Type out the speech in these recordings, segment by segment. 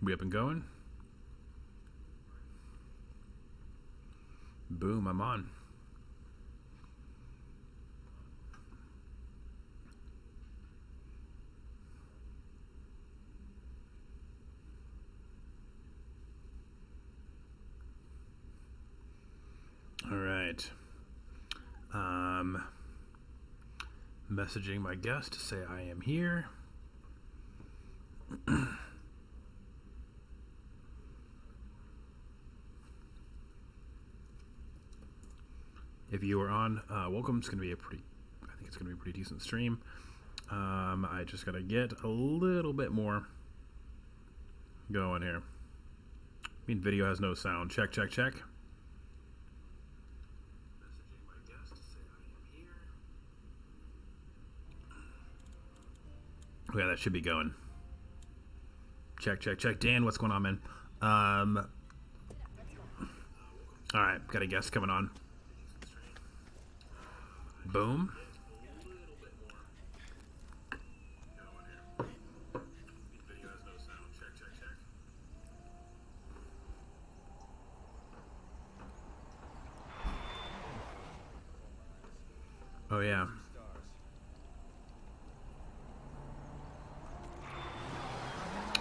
We up and going? Boom, I'm on. All right. Messaging my guest to say I am here. If you are on, welcome. It's gonna be I think it's gonna be a pretty decent stream. I just gotta get a little bit more going here. I mean, video has no sound. Check, check, check. Messaging my guest to say I am here. Yeah, that should be going. Check, check, check. Dan, what's going on, man? All right, got a guest coming on. Boom. Oh yeah.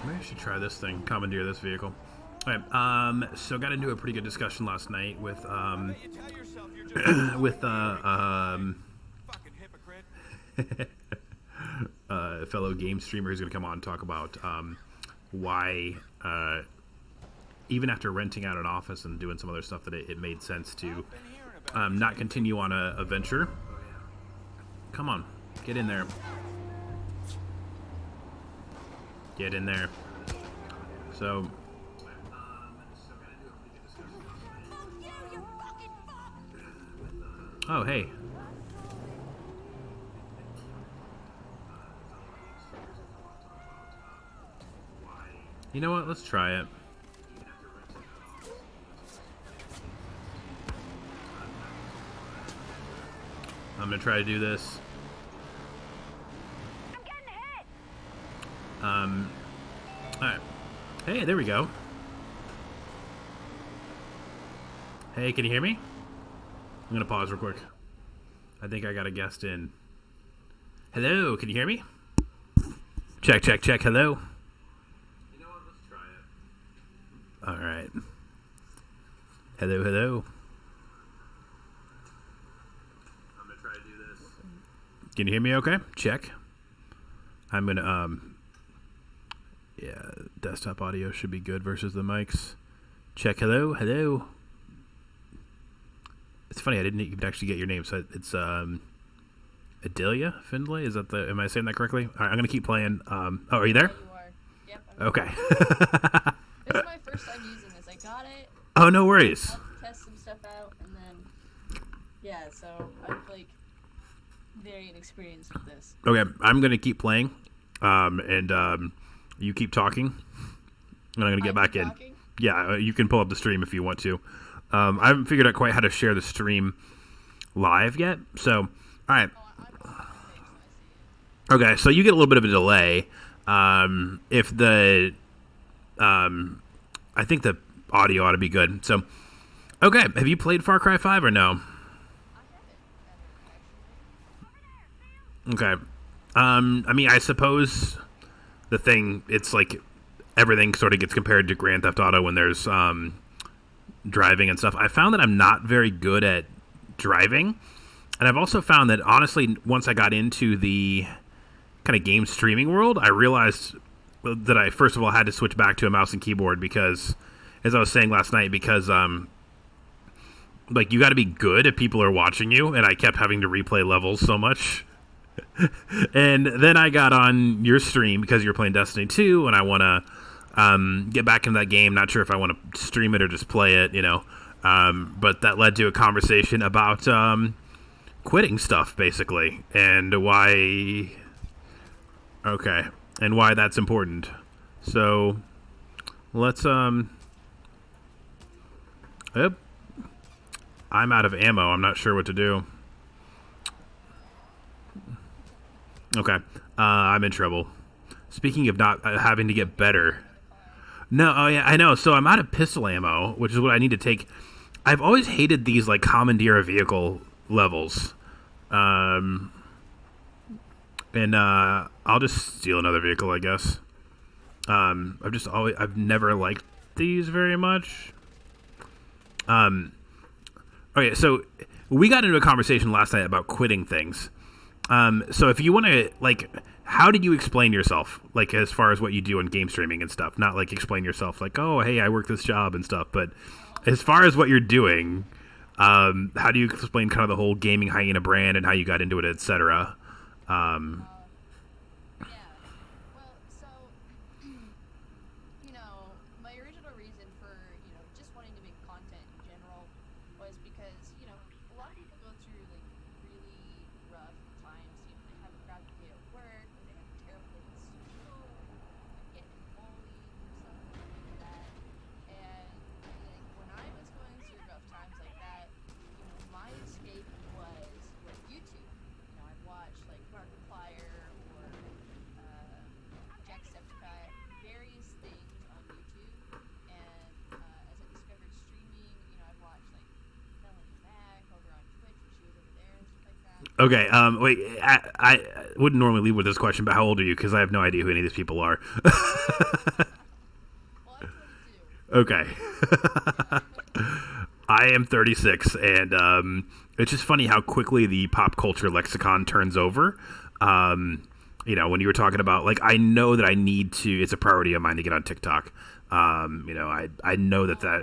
Maybe I should try this thing, commandeer this vehicle. All right, so got into a pretty good discussion last night with with a fellow game streamer who's going to come on and talk about why, even after renting out an office and doing some other stuff, that it made sense to not continue on a venture. Come on, get in there. Get in there. So... Oh, hey. You know what? Let's try it. I'm gonna try to do this. Alright. Hey, there we go. Hey, can you hear me? I'm gonna pause real quick. I think I got a guest in. Hello, can you hear me? Check, check, check, hello. You know what, let's try it. Alright. Hello, hello. I'm gonna try to do this. Can you hear me okay? Check. I'm gonna, yeah, desktop audio should be good versus the mics. Check, hello, hello. It's funny, I didn't even actually get your name, so it's, Adelia Findlay? Is that am I saying that correctly? Alright, I'm gonna keep playing. Oh, are you there? You are. Yep. Okay. This is my first time using this. I got it. Oh, no worries. I'll test some stuff out, and then, yeah, so I'm, like, very inexperienced with this. Okay, I'm gonna keep playing, and you keep talking, and I'm gonna get back in. Talking? Yeah, you can pull up the stream if you want to. I haven't figured out quite how to share the stream live yet, so, alright. Okay, so you get a little bit of a delay. If the, I think the audio ought to be good. So, okay, have you played Far Cry 5 or no? Okay. I mean, I suppose the thing, it's like everything sort of gets compared to Grand Theft Auto when there's driving and stuff. I found that I'm not very good at driving. And I've also found that, honestly, once I got into the kind of game streaming world, I realized that I, first of all, had to switch back to a mouse and keyboard because, as I was saying last night, because, like, you got to be good if people are watching you, and I kept having to replay levels so much. And then I got on your stream because you're playing Destiny 2, and I want to get back into that game. Not sure if I want to stream it or just play it, you know. But that led to a conversation about quitting stuff, basically, and why... Okay, and why that's important. So, let's, Yep. I'm out of ammo. I'm not sure what to do. Okay. I'm in trouble. Speaking of not having to get better. No, oh yeah, I know. So I'm out of pistol ammo, which is what I need to take. I've always hated these like commandeer a vehicle levels. Um, and I'll just steal another vehicle, I guess. I've never liked these very much. Okay, so we got into a conversation last night about quitting things. So if you want to, like, how did you explain yourself, like, as far as what you do in game streaming and stuff? Not like explain yourself, like, oh, hey, I work this job and stuff, but as far as what you're doing, how do you explain kind of the whole gaming hyena brand and how you got into it, etc.? Um, Yeah. Well, so my original reason for just wanting to make content in general was because a lot of people go through like really rough times. They have a crap day at work, or they have a terrible day at school, or getting bullied or something like that. And like when I was going through rough times like that, my escape was YouTube. I'd watch like Markiplier or Jacksepticeye, various things on YouTube. And as I discovered streaming, I'd watch like Melanie Mac over on Twitch when she was over there and stuff like that. okay, wait, I wouldn't normally leave with this question, but how old are you? Because I have no idea who any of these people are. Well, I'm 22. Okay. I am 36, and it's just funny how quickly the pop culture lexicon turns over. When you were talking about, like, I know that I need to, it's a priority of mine to get on TikTok. I know that. I'm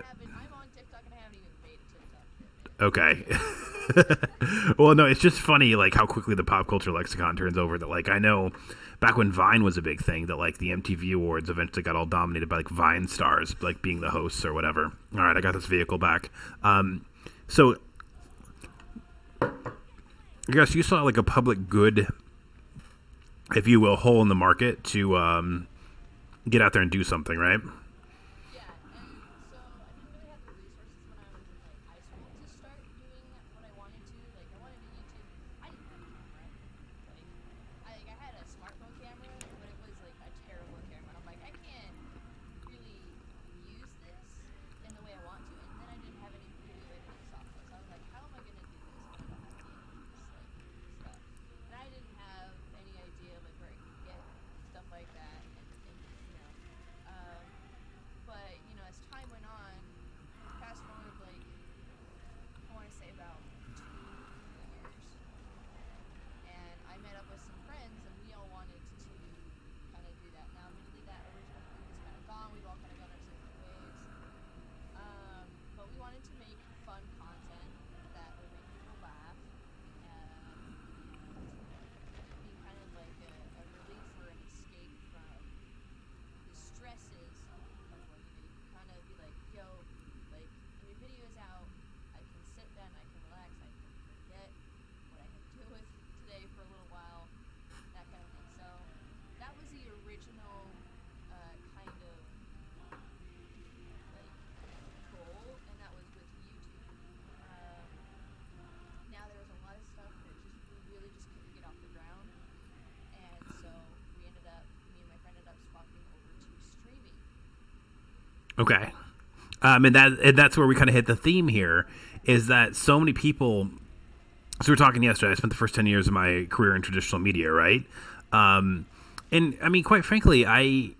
on TikTok and I haven't even made a TikTok yet. Okay. Well, no, it's just funny, like, how quickly the pop culture lexicon turns over. That, like, I know back when Vine was a big thing, that, like, the MTV Awards eventually got all dominated by, like, Vine stars, like, being the hosts or whatever. All right, I got this vehicle back. So, I guess you saw, like, a public good, if you will, hole in the market to get out there and do something, right? Yeah, and so I didn't really have the resources when I was in like high school to start doing what I wanted to. Like I wanted to YouTube. I didn't have a camera. I had a smartphone camera, but it was like a terrible camera. I'm like, I can't really use this in the way I want to. And then I didn't have any video editing software, so I was like, how am I gonna do this when I don't have any of this stuff? And I didn't have any idea like where I could get stuff like that, um, but as time went on, fast forward like I want to say about 2 years, and I met up with some friends, and we all wanted to kind of do that. Now, admittedly, that original group is kind of gone. We've all kind of gone our separate ways. But we wanted to make fun content that would make people laugh, and be kind of like a relief or an escape from the stresses of work. You can kind of be like, yo, like when your video is out, I can sit down, I can relax, I can forget what I had to deal with today for a little while, that kind of thing. So that was the original kind of like goal, and that was with YouTube. Now there was a lot of stuff that we really just couldn't get off the ground, and so me and my friend ended up swapping over to streaming. Okay. And that's where we kind of hit the theme here, is that so many people. So we were talking yesterday. I spent the first 10 years of my career in traditional media, right? And I mean, quite frankly, I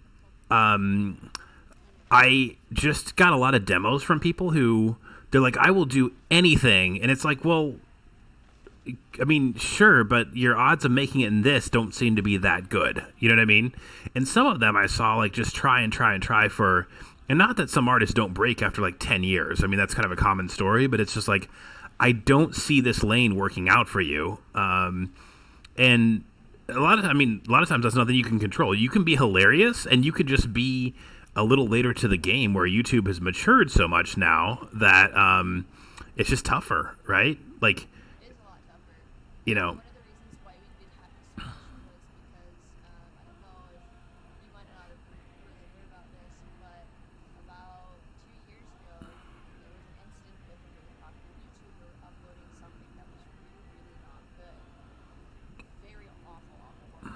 just got a lot of demos from people who they're like, I will do anything, and it's like, well, I mean, sure, but your odds of making it in this don't seem to be that good. You know what I mean? And some of them I saw like just try and try and try for. And not that some artists don't break after like 10 years. I mean, that's kind of a common story, but it's just like, I don't see this lane working out for you. And a lot of times that's nothing you can control. You can be hilarious, and you could just be a little later to the game, where YouTube has matured so much now that it's just tougher, right? Like, It is a lot tougher. you know, One of the reasons why we did have to switch was because I don't know if you might not have really heard about this, but about 2 years ago, there was an incident with a really popular YouTuber uploading something that was really, really not good. Very awful, awful, awful.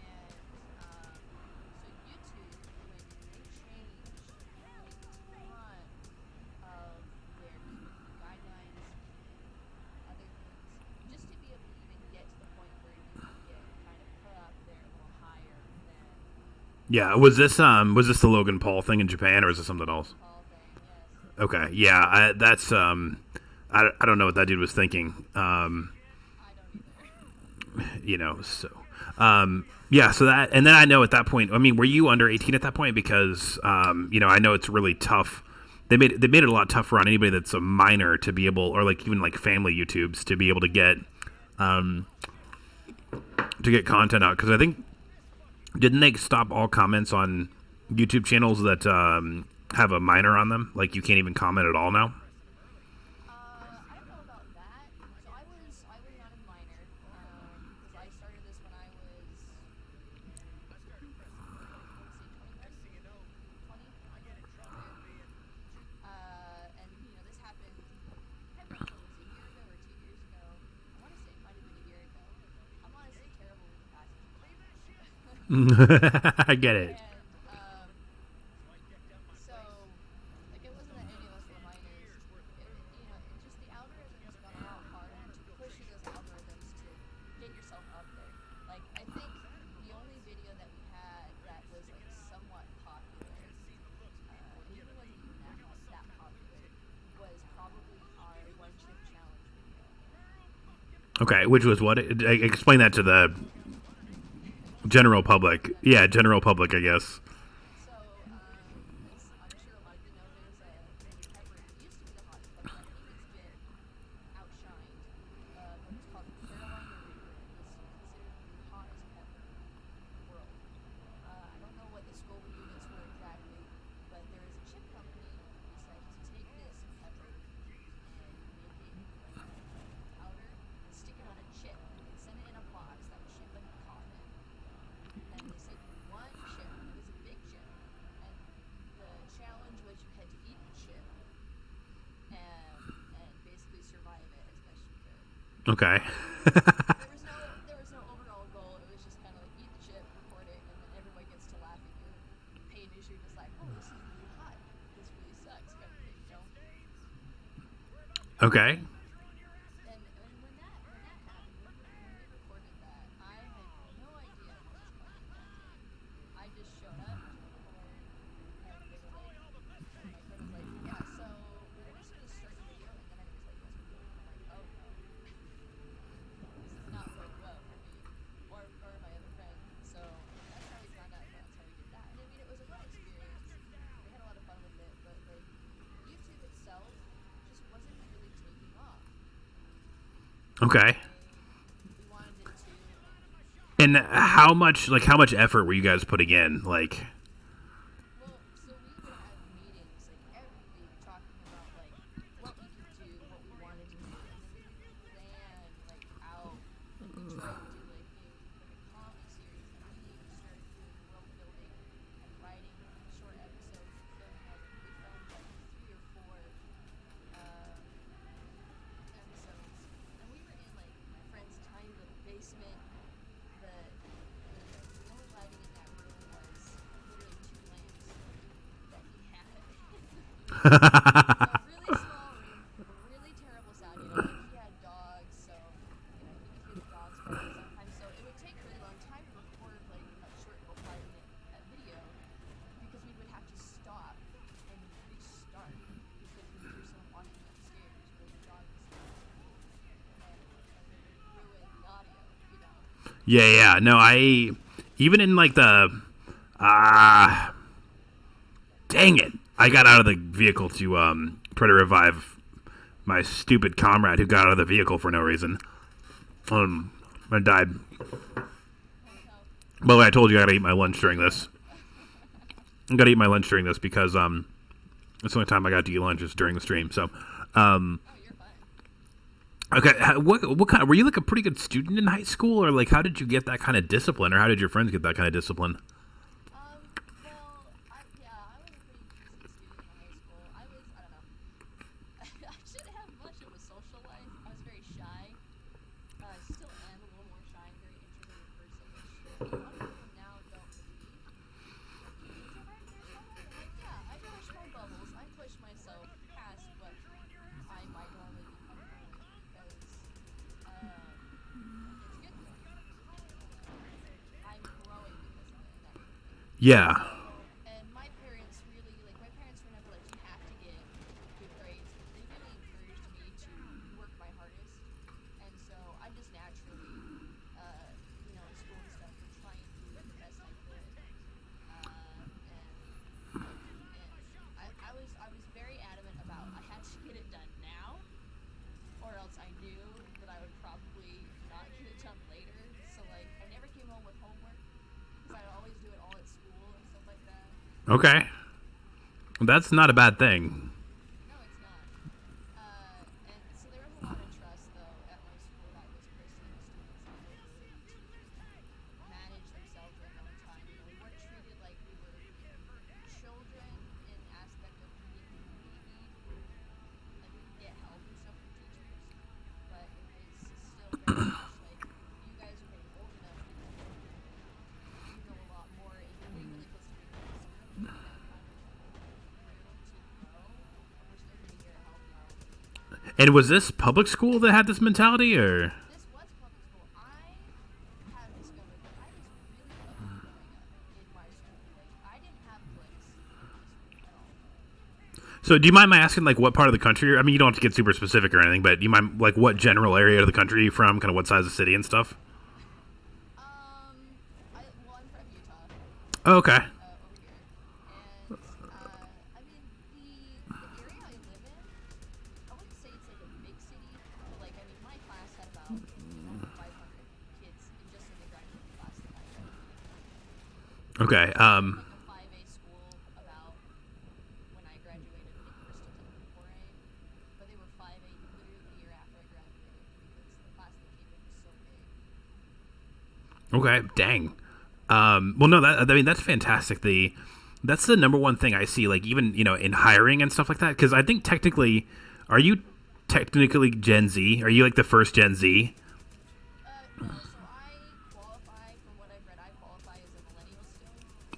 And so YouTube, when they changed Yeah, was this the Logan Paul thing in Japan, or is it something else? Paul thing. Yes. Okay, yeah, that's I don't know what that dude was thinking. I don't either. So yeah, so that, and then I know at that point, I mean, were you under 18 at that point? Because I know it's really tough. They made it a lot tougher on anybody that's a minor to be able, or like even like family YouTubes to be able um, to get content out. Because I think, didn't they stop all comments on YouTube channels that have a minor on them? Like you can't even comment at all now. I don't know about that. So I was not a minor because I started this when I was I want to say 21, 20, somewhere. And this happened. I can't remember if it was a year ago or 2 years ago. I want to say it might have been a year ago. I'm honestly terrible with the passage of time. I get it. And so like it wasn't that any of us were minors. It just the algorithms got a lot harder to push you those algorithms to get yourself up there. Like I think the only video that we had that was like somewhat popular, and even wasn't even that popular, was probably our one chip challenge video. Okay, which was what? Explain that to the general public. Yeah, general public, I guess. So, as I'm sure a lot of you know, there's a pepper. It used to be the hottest pepper. I think it's been outshined, but it's called Carolina Reaper. It's considered the hottest pepper in the world. I don't know what the Scoville units were exactly, but there is a chip company who decided to take this pepper and make it like powder and stick it on a chip and send it in a box that was shaped like a coffin. And they sent you one chip. It was a big chip, and the challenge was you had to eat the chip and basically survive it as best you could. Okay. There was no overall goal. It was just kind of like eat the chip, record it, and then everybody gets to laugh at you. Pain is you're just like, oh, this is really hot. This really sucks, kind of thing. Okay. And when that happened, when we recorded that, I had no idea how this company acted. I just showed up to record, and they were like, and my friend was like, yeah, so we're just gonna start the video, and then I'm gonna tell you guys what we're doing. I'm like, oh no, this is not going well for me or my other friend. So that's how we found out. That's how we did that. And I mean, it was a fun experience. We had a lot of fun with it, but like YouTube itself just wasn't really taking off. Okay. We wanted it to. And how much effort were you guys putting in? Like, Well, so we would have meetings like every week talking about like what we could do, what we wanted to do, and then we would plan like out. Like we tried to do like a comedy series, and we started doing world building and writing short episodes. We filmed like 3 or 4 episodes, and we were in like my friend's tiny little basement. The only lighting in that room was literally 2 lamps that he had. A really small room, really terrible sound. Like he had dogs, so you could hear the dogs barking sometimes. So it would take a really long time to record like a short little 5 minute video because we would have to stop and restart because we would hear someone walking upstairs or the dog was and it would ruin the audio. yeah. No, even in like the dang it. I got out of the vehicle to try to revive my stupid comrade who got out of the vehicle for no reason. I died. By the way, I told you I gotta eat my lunch during this. I gotta eat my lunch during this because it's the only time I got to eat lunch is during the stream. So, Oh, you're fine. okay, what kind? Were you like a pretty good student in high school, or like how did you get that kind of discipline, or how did your friends get that kind of discipline? Well, I was a pretty decent student in high school. I don't know. I didn't have much of a social life. I was very shy. I still am a little more shy and very introverted person, which a lot of people now don't believe. Introvert, you're so right. Like, yeah, I push my bubbles. I push myself past what I might normally be comfortable with because it's good for me. I'm growing because of it. If that Yeah. And my parents really, like, my parents were never like, you have to get good grades. They really encouraged me to work my hardest. And so I just naturally, in school and stuff, would try and do the best I could. And I was very adamant about I had to get it done now, or else I knew that I would probably not get it done later. So like I never came home with homework because I would always do it all at school and stuff like that. Okay. That's not a bad thing. No, it's not. And so there was a lot of trust though at my school that was placed in the students' ability to manage themselves in their own time. You know, we weren't treated like we were children in aspect of being maybe like we could get help and stuff from teachers, but it was still very much like you guys are getting old enough now. You know a lot more, and you're being really close to your kids. So we don't need that kind of room to grow. We're still going to be here to help you out. And was this public school that had this mentality, or? This was public school. I have discovered that I was really lucky growing up in my school. Like I didn't have cliques in my school at all. So, do you mind my asking, like, what part of the country? I mean, you don't have to get super specific or anything, but do you mind, like, what general area of the country are you from? Kind of what size of city and stuff? I'm from Utah. Oh, okay. Over here. And, I mean, the area I live in, I wouldn't say it's like a big city, but like, I mean, my class had about 500 kids just in the graduating class that I graduated. Okay. Like a 5A school about when I graduated. I think we were still technically 4A, but they were 5A literally the year after I graduated because the class that came in was so big. Okay. Dang. Well, no, I mean, that's fantastic. That's the number one thing I see, like, even, in hiring and stuff like that. Because I think technically, are you technically Gen Z? Are you, like, the first Gen Z? No, so I qualify, from what I've read, I qualify as a millennial still.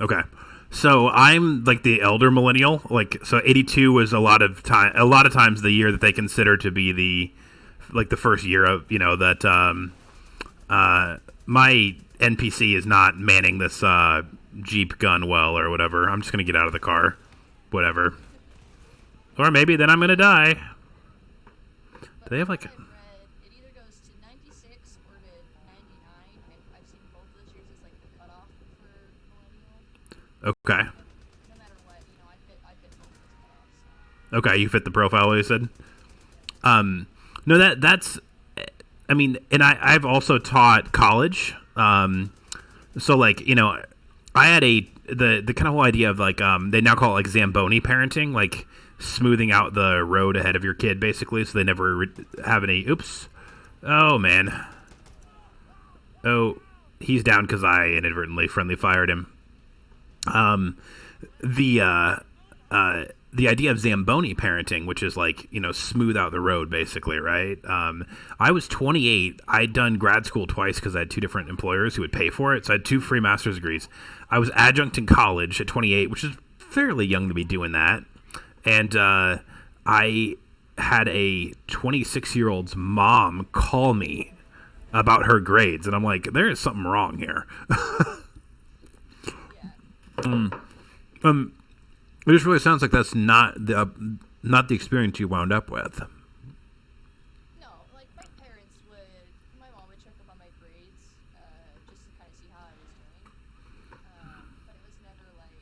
Okay. So I'm like the elder millennial. Like, so 82 was a lot of times the year that they consider to be the first year of, that my NPC is not manning this Jeep gun well or whatever. I'm just going to get out of the car. Whatever. Or maybe then I'm going to die. Do they have, like... I've read, it either goes to 96 or to 99. I've seen both of those years as like the cutoff for millennial. Okay. No matter what, I fit both of those cutoffs. Okay, you fit the profile, you said? No, that's... I mean, and I've also taught college. So, like, I had the kind of whole idea of, like, they now call it, like, Zamboni parenting, like, smoothing out the road ahead of your kid, basically, so they never have any... Oops. Oh, man. Oh, he's down because I inadvertently friendly fired him. The idea of Zamboni parenting, which is like, smooth out the road, basically, right? I was 28. I'd done grad school twice because I had two different employers who would pay for it. So I had two free master's degrees. I was adjunct in college at 28, which is fairly young to be doing that. And I had a 26-year-old's mom call me about her grades. And I'm like, there is something wrong here. It just really sounds like that's not the experience you wound up with. No, like my mom would check up on my grades, just to kind of see how I was doing. But it was never like,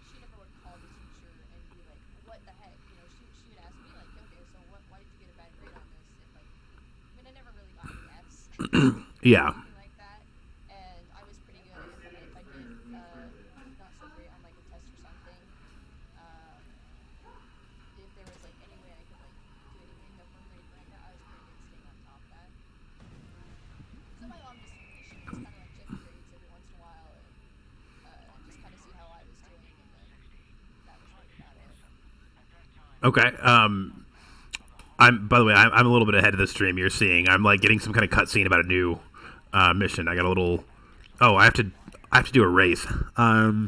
she never would call the teacher and be like, what the heck? She would ask me like, okay, so why did you get a bad grade on this? If like, I mean, I never really got an Fs. Yeah. Something like that. And I was pretty good. And if I did, not so great on like a test or something, if there was like any way I could like do anything up or anything like that, I was pretty good staying on top of that. So my mom she would just kind of like check the grades every once in a while and just kind of see how I was doing, and then that was really about it. Okay. By the way, I'm a little bit ahead of the stream you're seeing. I'm like getting some kind of cutscene about a new mission. I got a little. Oh, I have to do a race. I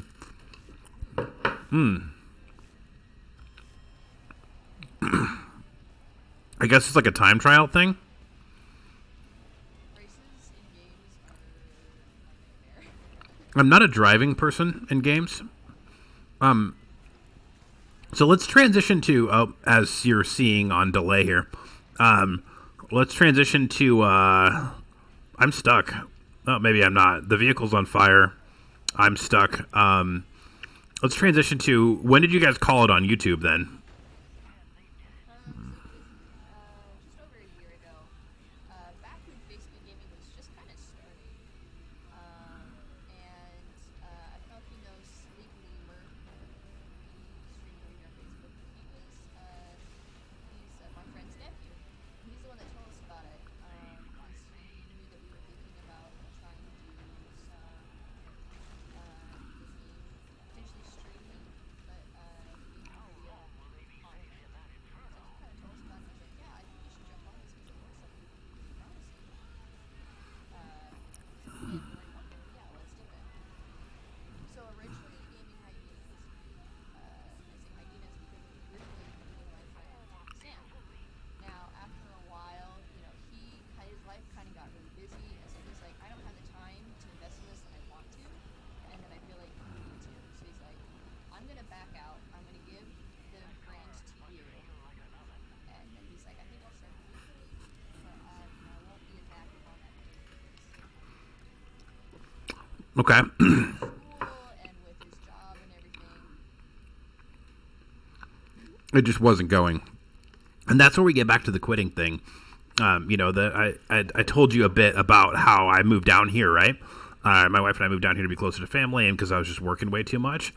guess it's like a time trial thing. Races in games are a nightmare. I'm not a driving person in games. So let's transition to, as you're seeing on delay here, let's transition to, I'm stuck. Oh, maybe I'm not. The vehicle's on fire. I'm stuck. Let's transition to, when did you guys call it on YouTube then? Just over a year ago, back when Facebook gaming was just kind of starting. And I don't know if you know Sleep Lemur. He streamed over here on Facebook. He's my friend's nephew. He's the one that told us about it. He knew that we were thinking about trying to do some potentially streaming, but video content. So he kind of told us about it. He's like, yeah, I think you should jump on this because it looks like it would be promising. And we're like, okay, yeah, let's do it. So originally, Gaming Hyenas, I say hyenas because originally me and my friend Sam. Now after a while, his life kind of got really busy, and so he's like, I don't have the time to invest in this and I want to, and then I feel like you need to. So he's like, I'm gonna back out. I'm gonna give the reins to you. And then he's like, I think I'll start weekly, but I won't be as active on that Okay. school and with his job and everything. It just wasn't going. And that's where we get back to the quitting thing. I told you a bit about how I moved down here, right? My wife and I moved down here to be closer to family, and because I was just working way too much.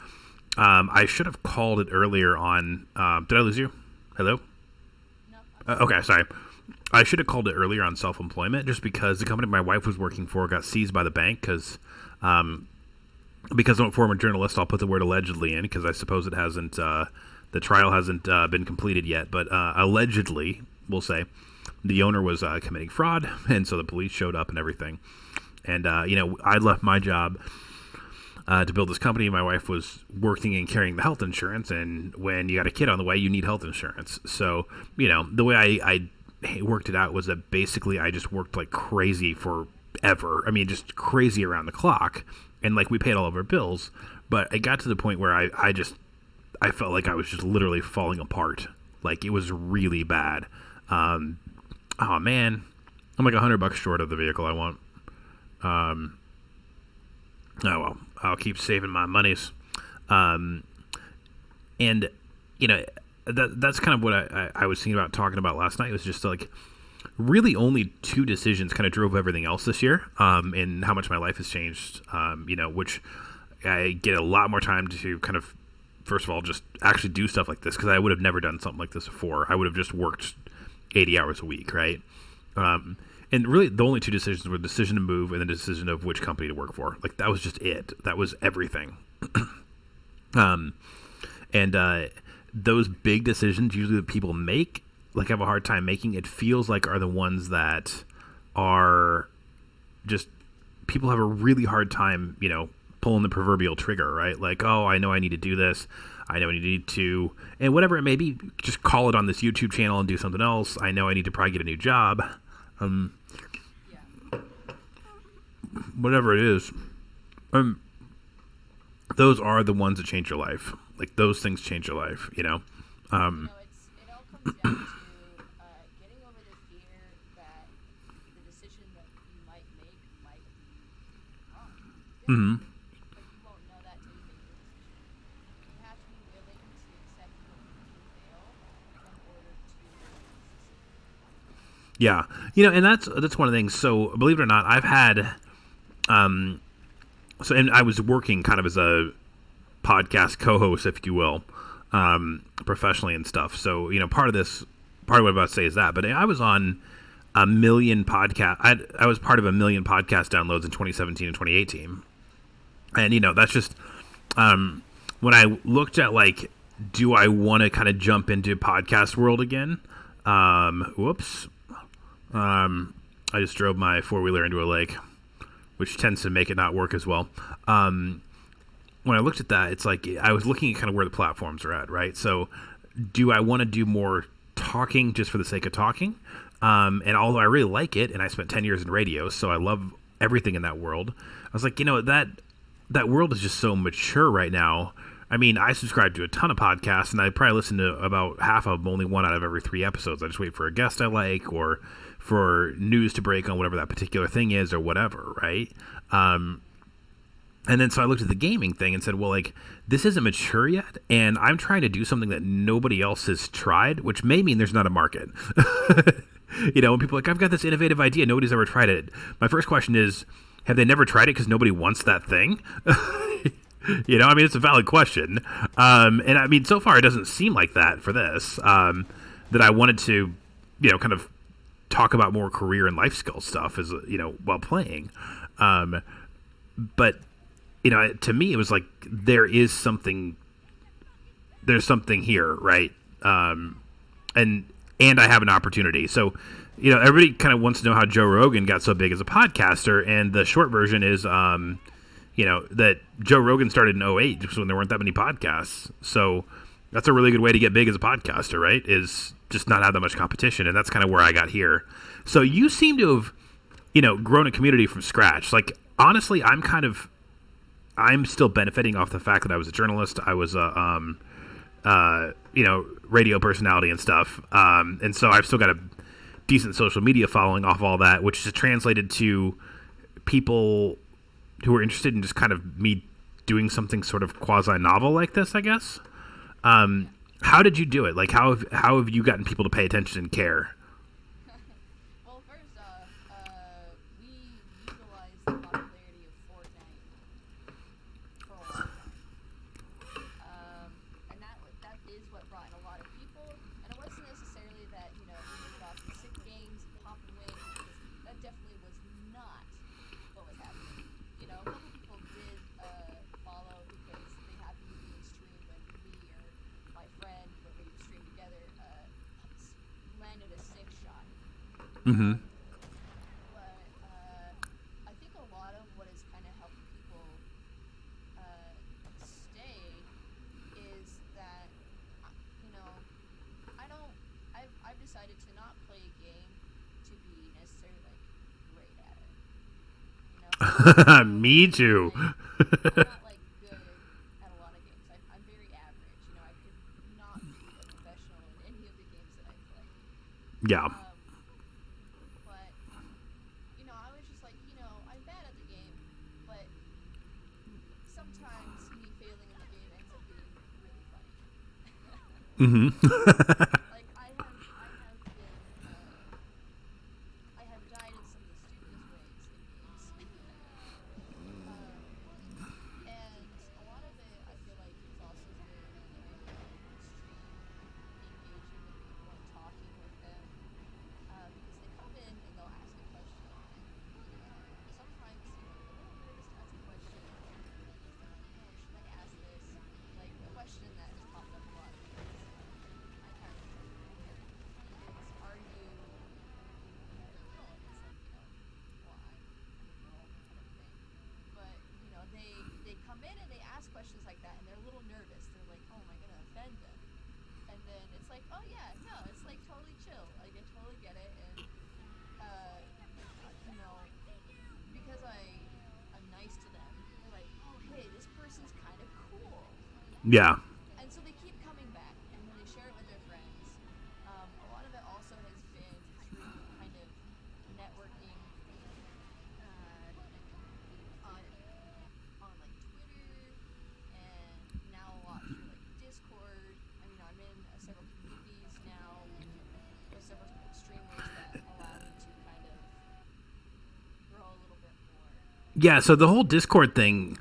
I should have called it earlier on. Did I lose you? Hello? No, Okay, sorry. I should have called it earlier on self-employment, just because the company my wife was working for got seized by the bank. Because I'm a former journalist, I'll put the word allegedly in because I suppose it hasn't. The trial hasn't been completed yet, but allegedly, we'll say, the owner was committing fraud, and so the police showed up and everything. And I left my job to build this company. My wife was working and carrying the health insurance, and when you got a kid on the way, you need health insurance. So the way I worked it out was that basically I just worked like crazy forever. I mean, just crazy around the clock, and like we paid all of our bills. But it got to the point where I felt like I was just literally falling apart. Like it was really bad. Oh man, I'm like $100 short of the vehicle I want. Oh well, I'll keep saving my monies. And that's kind of what I was thinking about talking about last night. It was just like really only two decisions kind of drove everything else this year. And how much my life has changed. Which I get a lot more time to kind of, first of all, just actually do stuff like this, because I would have never done something like this before. I would have just worked 80 hours a week, right? And really, the only two decisions were the decision to move and the decision of which company to work for. Like, that was just it. That was everything. Those big decisions, usually that people make, like, have a hard time making, it feels like are the ones that are just, people have a really hard time, pulling the proverbial trigger, right? Like, oh, I know I need to do this. I know I need to, and whatever it may be, just call it on this YouTube channel and do something else. I know I need to probably get a new job. Whatever it is. Those are the ones that change your life. Like, those things change your life, it all comes down to getting over the fear that the decision that you might make might be wrong. Mm-hmm. But you won't know that till you make the decision. You have to be willing to accept what you can fail in order to succeed. Yeah, and that's one of the things. So, believe it or not, I've had, and I was working kind of as a podcast co-host, if you will, professionally and stuff. So, part of what I'm about to say is that. But I was on a million podcast. I was part of a million podcast downloads in 2017 and 2018, and that's just when I looked at, like, do I want to kind of jump into podcast world again? Whoops. I just drove my four-wheeler into a lake, which tends to make it not work as well. When I looked at that, it's like I was looking at kind of where the platforms are at, right? So do I want to do more talking just for the sake of talking? And although I really like it, and I spent 10 years in radio, so I love everything in that world, I was like, that that world is just so mature right now. I mean, I subscribe to a ton of podcasts, and I probably listen to about half of them, only one out of every 3 episodes. I just wait for a guest I like, or for news to break on whatever that particular thing is, or whatever, right? And then so I looked at the gaming thing and said, well, like, this isn't mature yet, and I'm trying to do something that nobody else has tried, which may mean there's not a market. When people are like, I've got this innovative idea, nobody's ever tried it. My first question is, have they never tried it because nobody wants that thing? I mean, it's a valid question. And I mean, so far it doesn't seem like that for this, that I wanted to, kind of talk about more career and life skill stuff as, while playing. But, to me, it was like, there's something here, right? And I have an opportunity. So, everybody kind of wants to know how Joe Rogan got so big as a podcaster. And the short version is, that Joe Rogan started in 2008, just when there weren't that many podcasts. So that's a really good way to get big as a podcaster, right? Is just not have that much competition. And that's kind of where I got here. So you seem to have, grown a community from scratch. Like, honestly, I'm still benefiting off the fact that I was a journalist. I was a, radio personality and stuff. And so I've still got a decent social media following off all that, which is translated to people who are interested in just kind of me doing something sort of quasi-novel like this, I guess. How did you do it? Like, how have you gotten people to pay attention and care? Well, first we utilized the popularity of Fortnite for a long time. And that is what brought in a lot of people. And it wasn't necessarily that, we made off the sick games and pop and win, because that definitely was not what was happening. A couple people did follow because they happened to be in stream when me or my friend, when we streamed together, landed a sick shot. Mm-hmm. But I think a lot of what has kind of helped people stay is that, I've decided to not play a game to be necessarily like great at it. Me too. I'm not like good at a lot of games. I'm very average. I could not be a professional in any of the games that I play. Yeah. But I was just like, I'm bad at the game, but sometimes me failing in the game ends up being really funny. Mm-hmm. Like I have been, I have died in some of the stupidest ways in games. And a lot of it, I feel like, has also been extreme engaging with people and talking with them, because they come in and they'll ask a question. Sometimes, they're a little nervous to ask a question. Should I ask this? Like, a question that has popped up a lot of times. I kind of is, are you, it's like, well, I'm a girl kind of thing. But, they come in and they ask questions like that, and they're a little nervous. They're like, oh, am I going to offend them? And then it's like, oh, yeah, no, it's like totally chill. Like, I totally get it. And, because I'm nice to them, they're like, oh, hey, this person's kind of cool. Yeah. And so they keep coming back, and when they share it with their friends, a lot of it also has been through kind of networking on like Twitter, and now a lot through like Discord. I'm in several communities now with several streamers that allow me to kind of grow a little bit more. Yeah, so the whole Discord thing,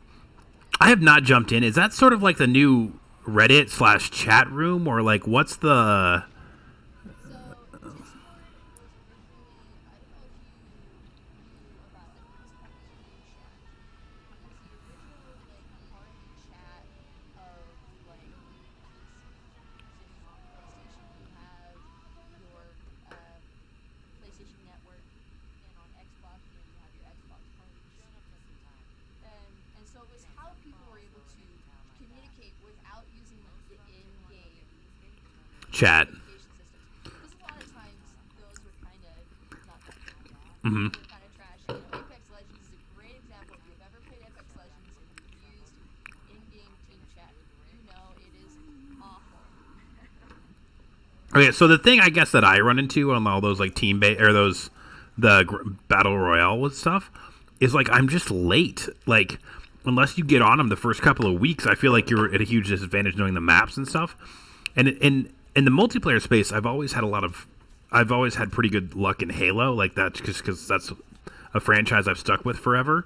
I have not jumped in. Is that sort of like the new Reddit/chat room, or like what's the? So Discord was originally, I don't know if you knew about it, but it's called Team Chat. It was the original party chat of PC. Sitting on PlayStation, you have your PlayStation Network, and on Xbox, you have your Xbox parties. And so it was how people were able to communicate without using the in-game Chat. communication systems. Because a lot of times those were kind of not that good. Mm-hmm. They were kind of trash. Apex Legends is a great example. If you've ever played Apex Legends and you Okay, so the thing I guess that I run into on all those like or those battle royale with stuff is like I'm just late. Like unless you get on them the first couple of weeks, I feel like you're at a huge disadvantage knowing the maps and stuff. And in the multiplayer space, I've always had pretty good luck in Halo, like that, just because that's a franchise I've stuck with forever.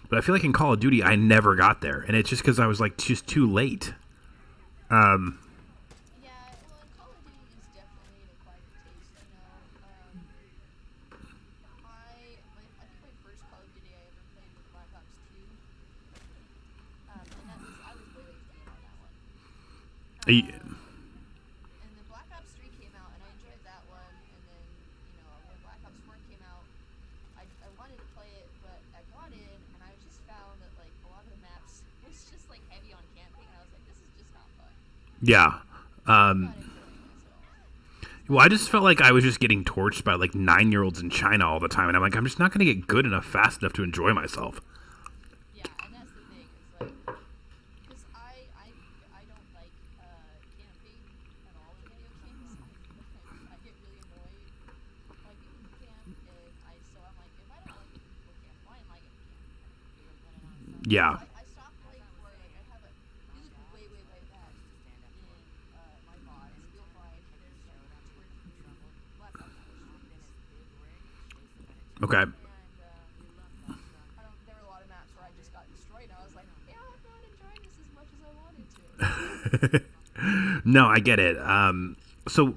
But I feel like in Call of Duty, I never got there, and it's just because I was like just too late. Yeah, well, Call of Duty is definitely an acquired taste, you know. I think my first Call of Duty I ever played was Black Ops 2. And that was, I was way late to the game on that one. And then Black Ops 3 came out, and I enjoyed that one. And then, you know, when Black Ops 4 came out, I wanted to play it, but I got in, and I just found that, like, a lot of the maps was just, like, heavy on camping, and I was like, this is just not fun. Yeah. I'm not enjoying myself. Well, I just felt like I was just getting torched by like 9-year-olds in China all the time, and I'm like, I'm just not going to get good enough fast enough to enjoy myself. Yeah, and that's the thing. It's like, because I don't like camping at all in video games. I get really annoyed. Like people who camp, and I'm like, if I don't like it when people camp, why am I gonna camp? Yeah. I stopped playing for like I have a this is way back in my mod. You'll find Black Ops. Okay. And there were a lot of maps where I just got destroyed, and I was like, yeah, I'm not enjoying this as much as I wanted to. No, I get it. So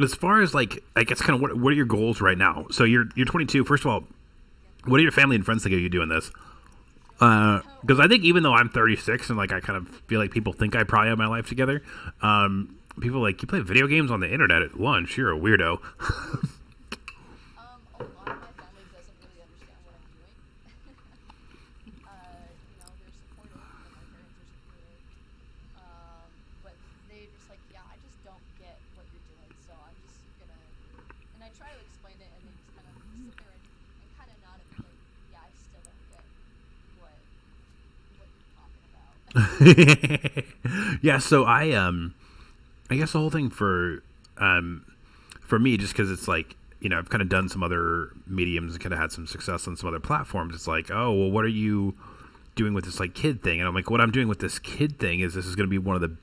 as far as like, I guess kind of what are your goals right now? So you're 22. First of all, what do your family and friends think of you doing this? Because I think even though I'm 36 and like I kind of feel like people think I probably have my life together, people are like, you play video games on the internet at lunch, you're a weirdo. A lot of my family doesn't really understand what I'm doing. You know, they're supportive, and my parents are supportive. But they're just like, yeah, I just don't get what you're doing, so I'm just gonna. And I try to explain it, and they just kind of sit there and kind of nod and be like, yeah, I still don't get what you're talking about. Yeah, so I guess the whole thing for me, just because it's like, you know, I've kind of done some other mediums and kind of had some success on some other platforms. It's like, oh, well, what are you doing with this like kid thing? And I'm like, what I'm doing with this kid thing is this is going to be one of the,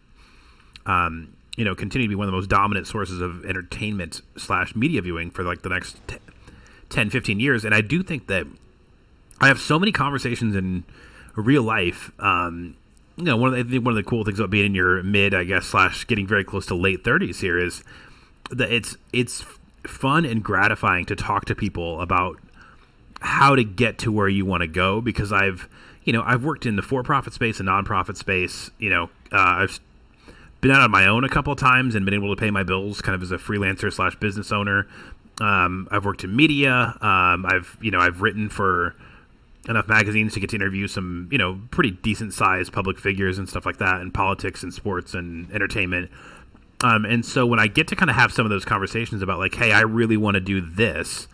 you know, continue to be one of the most dominant sources of entertainment / media viewing for like the next 10, 15 years. And I do think that I have so many conversations in real life. You know, one of the cool things about being in your mid, I guess, / getting very close to late 30s here is that it's fun and gratifying to talk to people about how to get to where you want to go, because I've worked in the for-profit space and non-profit space. You know, I've been out on my own a couple of times and been able to pay my bills kind of as a freelancer / business owner. I've worked in media. I've written for enough magazines to get to interview some, you know, pretty decent sized public figures and stuff like that, in politics and sports and entertainment. And so when I get to kind of have some of those conversations about like, hey, I really want to do this,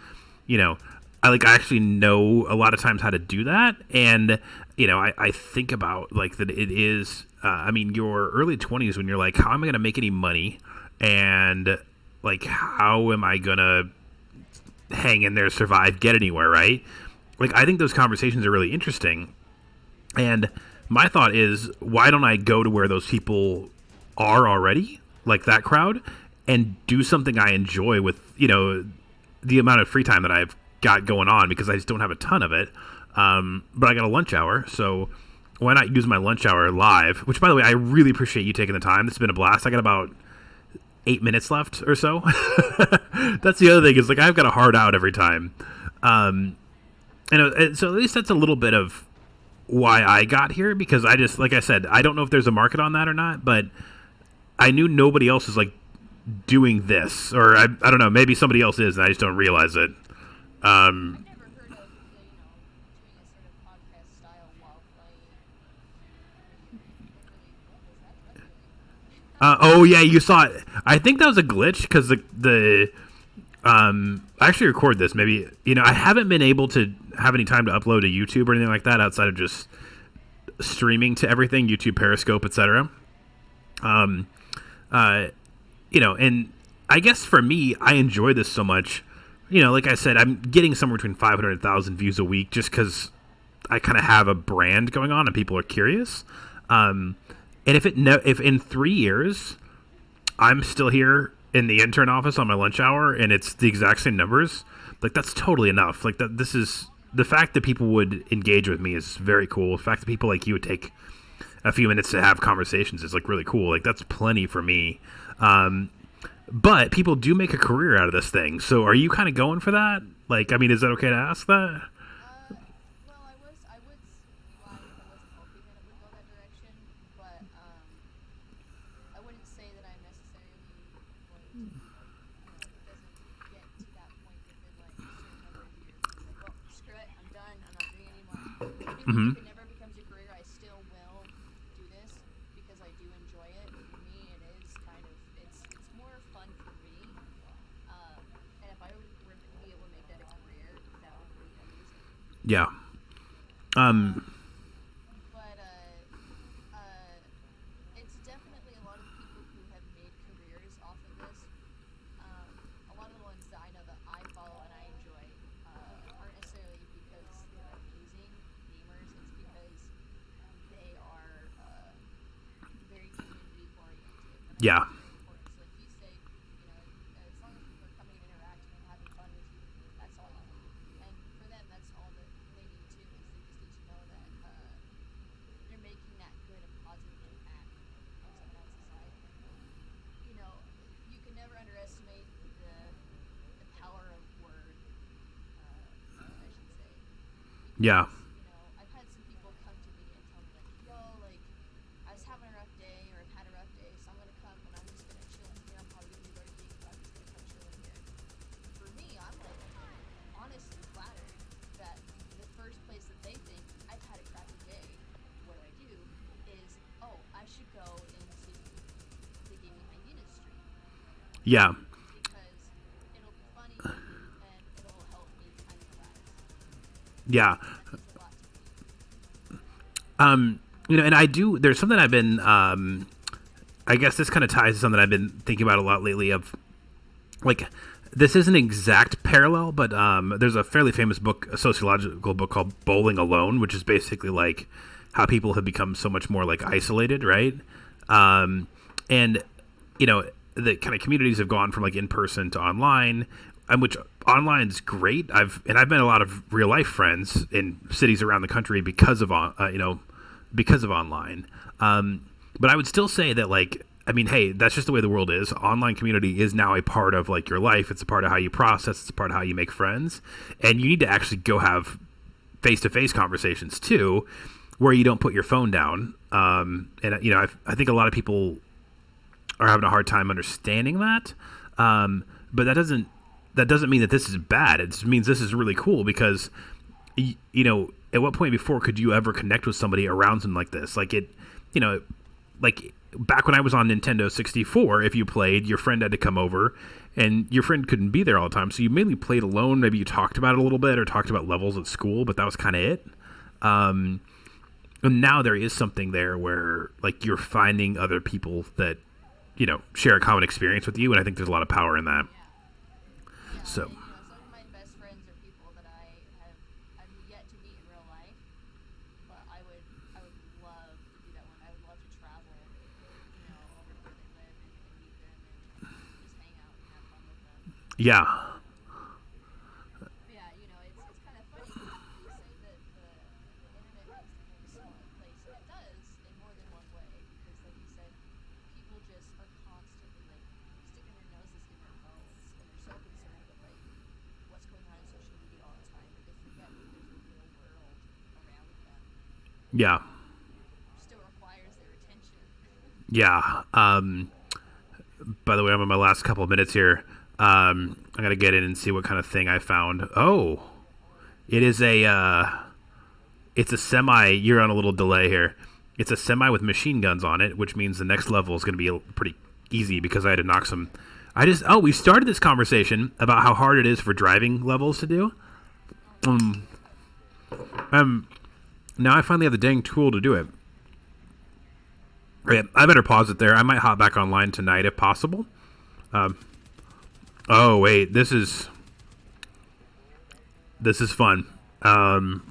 you know, I actually know a lot of times how to do that. And, you know, I think about like that it is, I mean, your early 20s when you're like, how am I going to make any money? And like, how am I going to hang in there, survive, get anywhere, right? Like, I think those conversations are really interesting. And my thought is, why don't I go to where those people are already, like that crowd, and do something I enjoy with, you know, the amount of free time that I've got going on, because I just don't have a ton of it. But I got a lunch hour, so why not use my lunch hour live? Which, by the way, I really appreciate you taking the time. This has been a blast. I got about 8 minutes left or so. That's the other thing, is like I've got a hard out every time. And so at least that's a little bit of why I got here, because I just, like I said, I don't know if there's a market on that or not, but I knew nobody else is like doing this, or I don't know, maybe somebody else is and I just don't realize it. I've never heard of, doing a sort of podcast style while playing. What was that doing? Oh yeah, you saw it. I think that was a glitch, because I actually record this. Maybe, you know, I haven't been able to have any time to upload to YouTube or anything like that outside of just streaming to everything, YouTube, Periscope, etc. You know, and I guess for me, I enjoy this so much. Like I said, I'm getting somewhere between 500 and 1,000 views a week just because I kind of have a brand going on and people are curious. And if in 3 years I'm still here in the intern office on my lunch hour and it's the exact same numbers, like that's totally enough. Like that, this is the fact that people would engage with me is very cool. The fact that people like you would take a few minutes to have conversations is like really cool. Like that's plenty for me. But people do make a career out of this thing. So are you kind of going for that? Like, I mean, is that okay to ask that? Well, I would be lying if I wasn't hoping that it would go that direction, but I wouldn't say that I'm necessarily going to, it doesn't get to that point within like a certain number of years. It's like, well, screw it, I'm done, I'm not doing it anymore. I think Mm-hmm. if it never becomes a career, I still will do this because I do enjoy it. For me, it is kind of, it's more fun for me. And if I were to be able to make that a career, that would be amazing. Yeah. But it's definitely a lot of the people who have made careers off of this. A lot of the ones that I know that I follow and I enjoy aren't necessarily because they're amazing gamers. It's because they are very community oriented. And I think Yeah. that's very important. So like you say, as long as people are coming and interacting and having fun with you, that's all you need. And for them, that's all that they need too. Is they just need to know that you're making that good and positive impact on someone else's life. You know, you can never underestimate the power of word. I should say. Yeah. Because, I've had some people come to me and tell me like, yo, like, I was having a rough day or I've had a rough day, so I'm gonna come and I'm just gonna chill in here. I'm probably gonna be lurking, but I'm just gonna come chill in here. For me, I'm like honestly flattered that the first place that they think I've had a crappy day, what do? Is, oh, I should go into the gaming industry Yeah. because it'll be funny and it'll help me kind of relax. Yeah. That means a lot to me. And I do, there's something I've been, I guess this kind of ties to something I've been thinking about a lot lately of, like, this isn't an exact parallel, but there's a fairly famous book, a sociological book called Bowling Alone, which is basically like how people have become so much more like isolated, right? And, the kind of communities have gone from like in person to online, and which online's great. I've met a lot of real life friends in cities around the country because of because of online. But I would still say that, like, I mean, hey, that's just the way the world is. Online community is now a part of like your life. It's a part of how you process. It's a part of how you make friends, and you need to actually go have face-to-face conversations too, where you don't put your phone down. And I think a lot of people are having a hard time understanding that. But that doesn't mean that this is bad. It just means this is really cool because, at what point before could you ever connect with somebody around something like this? Like like back when I was on Nintendo 64, if you played, your friend had to come over, and your friend couldn't be there all the time, so you mainly played alone. Maybe you talked about it a little bit or talked about levels at school, but that was kind of it. And now there is something there where like you're finding other people that share a common experience with you, and I think there's a lot of power in that. Yeah, So some of my best friends are people that I've yet to meet in real life, but I would love to do that one. I would love to travel, over to where they live and meet them and just hang out and have fun with them. yeah, But yeah, it's kind of funny because they say that the internet makes the world a smaller place, and it does in more than one way. Because, like you said, people just are constantly like sticking their noses in their phones, and they're so concerned with like what's going on in social media all the time that they forget that there's a real world around them yeah, still requires their attention. yeah. By the way, I'm in my last couple of minutes here. I'm gonna get in and see what kind of thing I found. Oh, it is it's a semi. You're on a little delay here. It's a semi with machine guns on it, which means the next level is going to be pretty easy because I had to knock some. We started this conversation about how hard it is for driving levels to do. Now I finally have the dang tool to do it. Okay, I better pause it there. I might hop back online tonight if possible. Oh wait, this is fun. But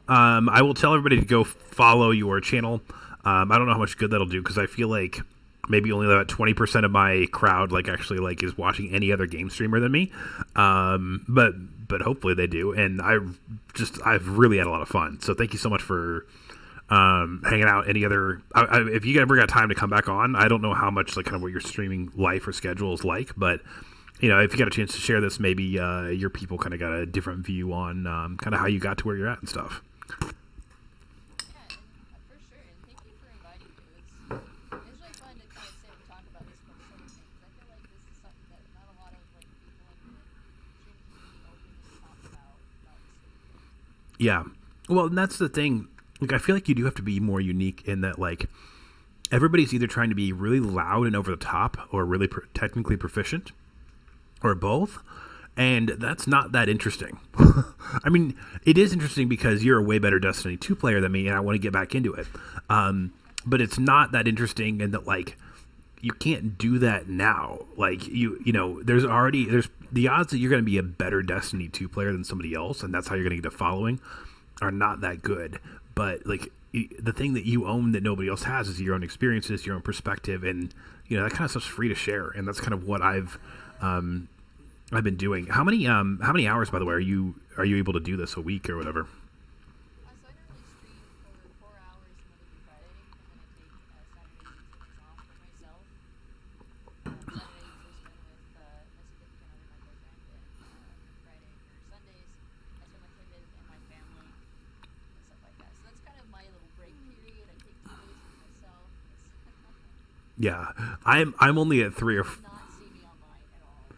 I will tell everybody to go follow your channel. I don't know how much good that'll do because I feel like maybe only about 20% of my crowd like actually like is watching any other game streamer than me. But hopefully they do, and I've really had a lot of fun. So thank you so much for hanging out. Any other if you ever got time to come back on, I don't know how much like kind of what your streaming life or schedule is like, but you know, if you got a chance to share this, maybe your people kind of got a different view on kind of how you got to where you're at and stuff. Yeah, and, for sure. And thank you for inviting me. It was really fun to kind of sit and talk about this sort of thing. 'Cause I feel like this is something that not a lot of like people in the streaming community openly talk about this sort of thing. Yeah. Well, and that's the thing. Like, I feel like you do have to be more unique in that, like, everybody's either trying to be really loud and over the top or really technically proficient or both. And that's not that interesting. I mean, it is interesting because you're a way better Destiny 2 player than me, and I want to get back into it. But it's not that interesting in that, like, you can't do that now. Like, you know, there's the odds that you're going to be a better Destiny 2 player than somebody else, and that's how you're going to get a following, are not that good. But, like, the thing that you own that nobody else has is your own experiences, your own perspective, and, you know, that kind of stuff's free to share. And that's kind of what I've been doing. How many hours, by the way, are you able to do this a week or whatever? So I normally stream for 4 hours Monday through Friday, and then I take Saturdays and Sundays off for myself. Saturday usually spend with my significant other, my boyfriend, and Friday or Sundays I spend with him and my family and stuff like that. So that's kind of my little break period. I take 2 days for myself. Yeah, I'm only at 3 or. Not see me online at all.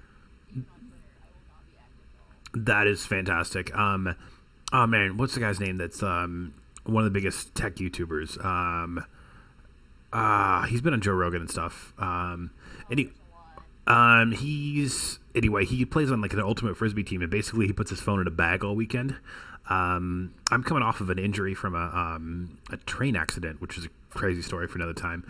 Even on Twitter, I will not be active at all. That is fantastic. Oh man, what's the guy's name? That's one of the biggest tech YouTubers. He's been on Joe Rogan and stuff. And he plays on like an ultimate frisbee team, and basically he puts his phone in a bag all weekend. I'm coming off of an injury from a train accident, which is a crazy story for another time.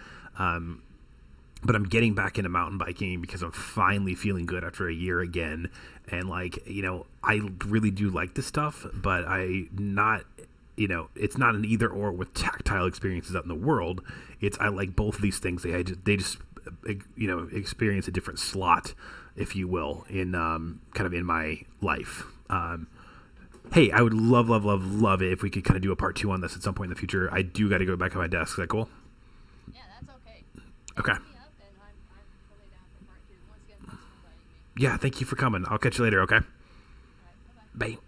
But I'm getting back into mountain biking because I'm finally feeling good after a year again. And like, you know, I really do like this stuff, but it's not an either or with tactile experiences out in the world. I like both of these things. They just experience a different slot, if you will, in kind of in my life. Hey, I would love it if we could kind of do a part 2 on this at some point in the future. I do got to go back at my desk. Is that cool? Yeah, that's okay. Okay. Hit me up, and I'm totally down for part 2. Once again, thanks for inviting me. Yeah, thank you for coming. I'll catch you later, okay? All right, bye-bye. Bye.